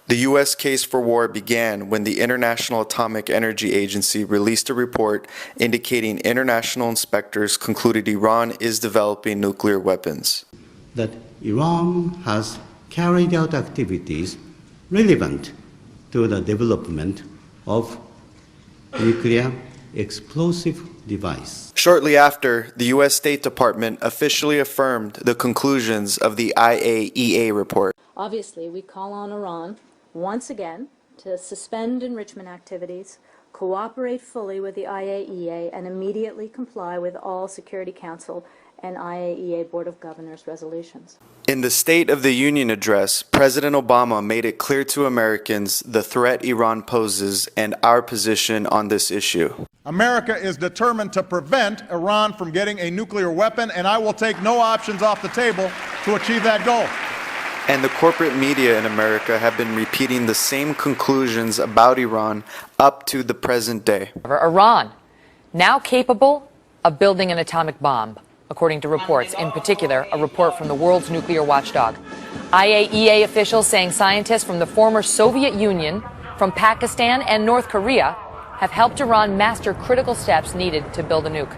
The U.S. case for war began when the International Atomic Energy Agency released a report indicating international inspectors concluded Iran is developing nuclear weapons. That Iran has carried out activities relevant to the development of nuclear explosive device. Shortly after, the U.S. State Department officially affirmed the conclusions of the IAEA report. Obviously, we call on Iran once again to suspend enrichment activities, cooperate fully with the IAEA, and immediately comply with all Security Council and IAEA Board of Governors resolutions. In the State of the Union address, President Obama made it clear to Americans the threat Iran poses and our position on this issue. America is determined to prevent Iran from getting a nuclear weapon, and I will take no options off the table to achieve that goal. And the corporate media in America have been repeating the same conclusions about Iran up to the present day. Iran, now capable of building an atomic bomb, according to reports, in particular, a report from the world's nuclear watchdog. IAEA officials saying scientists from the former Soviet Union, from Pakistan and North Korea have helped Iran master critical steps needed to build a nuke.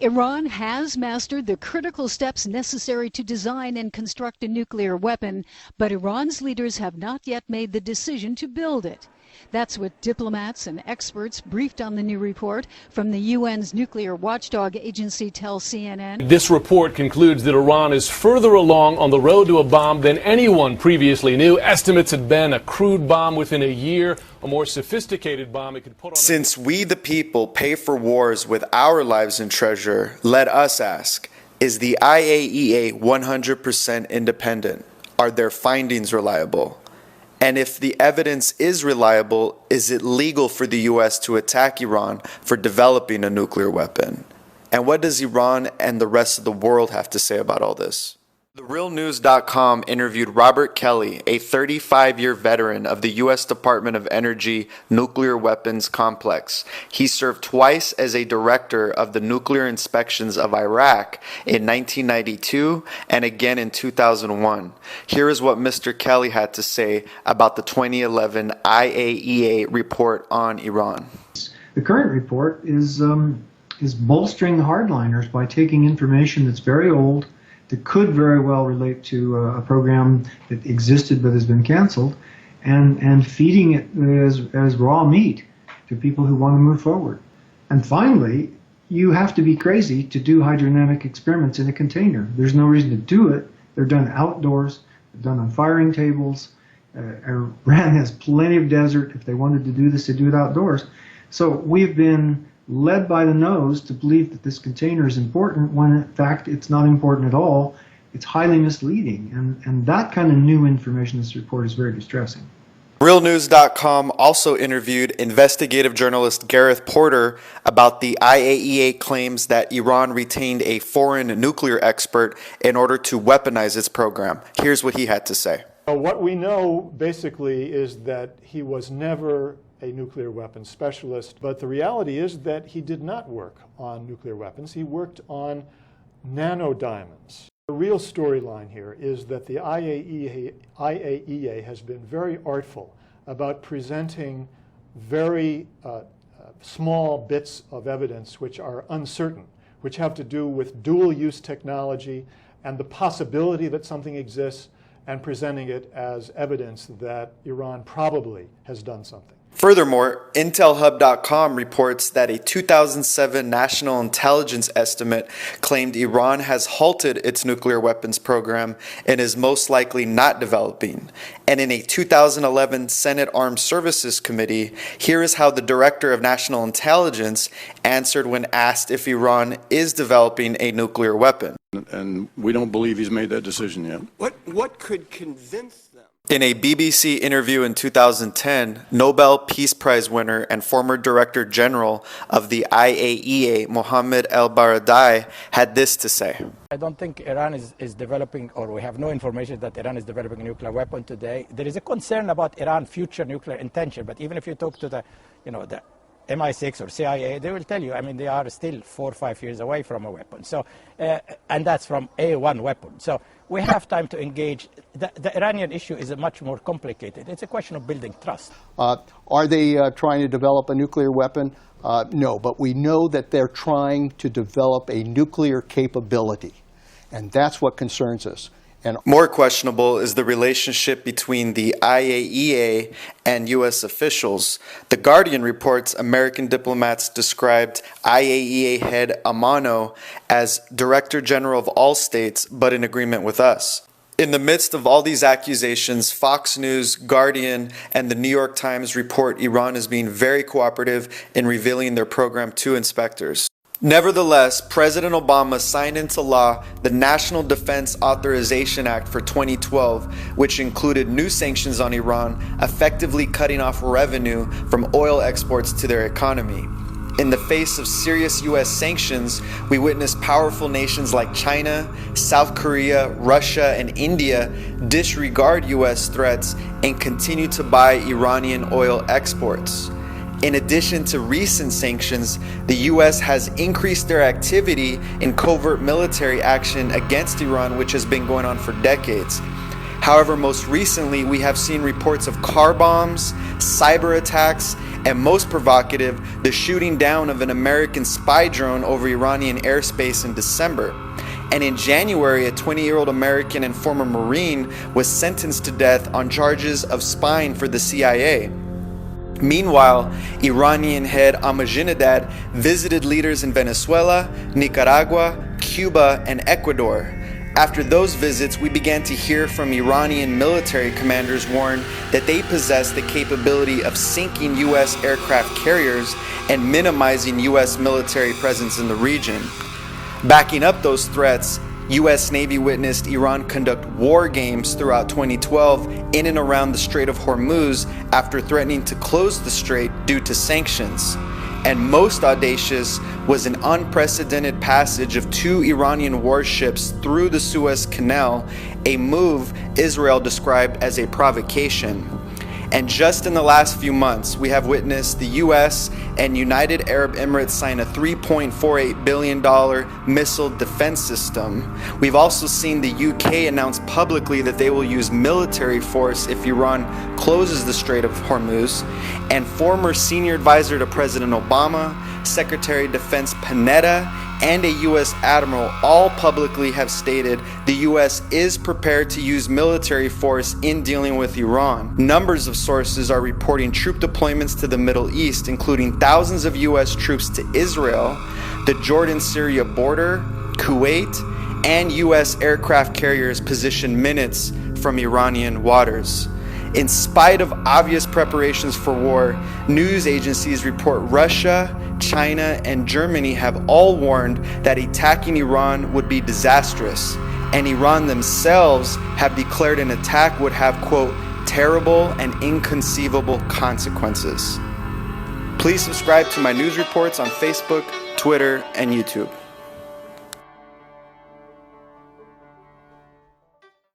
Iran has mastered the critical steps necessary to design and construct a nuclear weapon, but Iran's leaders have not yet made the decision to build it. That's what diplomats and experts briefed on the new report from the UN's nuclear watchdog agency tell CNN. This report concludes that Iran is further along on the road to a bomb than anyone previously knew. Estimates had been a crude bomb within a year, a more sophisticated bomb it could put on. Since we the people pay for wars with our lives and treasure, let us ask, is the IAEA 100% independent? Are their findings reliable? And if the evidence is reliable, is it legal for the U.S. to attack Iran for developing a nuclear weapon? And what does Iran and the rest of the world have to say about all this? TheRealNews.com interviewed Robert Kelly, a 35-year veteran of the U.S. Department of Energy Nuclear Weapons Complex. He served twice as a director of the nuclear inspections of Iraq in 1992 and again in 2001. Here is what Mr. Kelly had to say about the 2011 IAEA report on Iran. The current report is bolstering the hardliners by taking information that's very old, that could very well relate to a program that existed but has been canceled, and feeding it as raw meat to people who want to move forward. And finally, you have to be crazy to do hydrodynamic experiments in a container. There's no reason to do it. They're done outdoors, they're done on firing tables. Iran has plenty of desert. If they wanted to do this, they do it outdoors. So we've been led by the nose to believe that this container is important when in fact it's not important at all. It's highly misleading, and that kind of new information in this report is very distressing. RealNews.com also interviewed investigative journalist Gareth Porter about the IAEA claims that Iran retained a foreign nuclear expert in order to weaponize its program. Here's what he had to say. What we know basically is that he was never a nuclear weapons specialist, but the reality is that he did not work on nuclear weapons. He worked on nanodiamonds. The real storyline here is that the IAEA has been very artful about presenting very small bits of evidence which are uncertain, which have to do with dual-use technology and the possibility that something exists, and presenting it as evidence that Iran probably has done something. Furthermore, IntelHub.com reports that a 2007 national intelligence estimate claimed Iran has halted its nuclear weapons program and is most likely not developing. And in a 2011 Senate Armed Services Committee, here is how the Director of National Intelligence answered when asked if Iran is developing a nuclear weapon. And we don't believe he's made that decision yet. What could convince them? In a BBC interview in 2010, Nobel Peace Prize winner and former Director General of the IAEA, Mohammed El-Baradei, had this to say. I don't think Iran is developing, or we have no information that Iran is developing a nuclear weapon today. There is a concern about Iran's future nuclear intention, but even if you talk to the MI6 or CIA, they will tell you, I mean, they are still 4 or 5 years away from a weapon. So, and that's from one weapon. So we have time to engage. The Iranian issue is much more complicated. It's a question of building trust. Are they trying to develop a nuclear weapon? No, but we know that they're trying to develop a nuclear capability, and that's what concerns us. And more questionable is the relationship between the IAEA and U.S. officials. The Guardian reports American diplomats described IAEA head Amano as Director General of all states, but in agreement with us. In the midst of all these accusations, Fox News, Guardian, and the New York Times report Iran is being very cooperative in revealing their program to inspectors. Nevertheless, President Obama signed into law the National Defense Authorization Act for 2012, which included new sanctions on Iran, effectively cutting off revenue from oil exports to their economy. In the face of serious U.S. sanctions, we witnessed powerful nations like China, South Korea, Russia, and India disregard U.S. threats and continue to buy Iranian oil exports. In addition to recent sanctions, the U.S. has increased their activity in covert military action against Iran, which has been going on for decades. However, most recently, we have seen reports of car bombs, cyber attacks, and most provocative, the shooting down of an American spy drone over Iranian airspace in December. And in January, a 20-year-old American and former Marine was sentenced to death on charges of spying for the CIA. Meanwhile, Iranian head Ahmadinejad visited leaders in Venezuela, Nicaragua, Cuba, and Ecuador. After those visits, we began to hear from Iranian military commanders warn that they possess the capability of sinking U.S. aircraft carriers and minimizing U.S. military presence in the region. Backing up those threats, U.S. Navy witnessed Iran conduct war games throughout 2012 in and around the Strait of Hormuz after threatening to close the strait due to sanctions. And most audacious was an unprecedented passage of 2 Iranian warships through the Suez Canal, a move Israel described as a provocation. And just in the last few months, we have witnessed the U.S. and United Arab Emirates sign a $3.48 billion missile defense system. We've also seen the UK announce publicly that they will use military force if Iran closes the Strait of Hormuz. And former senior advisor to President Obama, Secretary of Defense Panetta, and a U.S. admiral all publicly have stated the U.S. is prepared to use military force in dealing with Iran. Numbers of sources are reporting troop deployments to the Middle East, including thousands of U.S. troops to Israel, the Jordan-Syria border, Kuwait, and U.S. aircraft carriers positioned minutes from Iranian waters. In spite of obvious preparations for war, news agencies report Russia, China, and Germany have all warned that attacking Iran would be disastrous, and Iran themselves have declared an attack would have, quote, terrible and inconceivable consequences. Please subscribe to my news reports on Facebook, Twitter, and YouTube.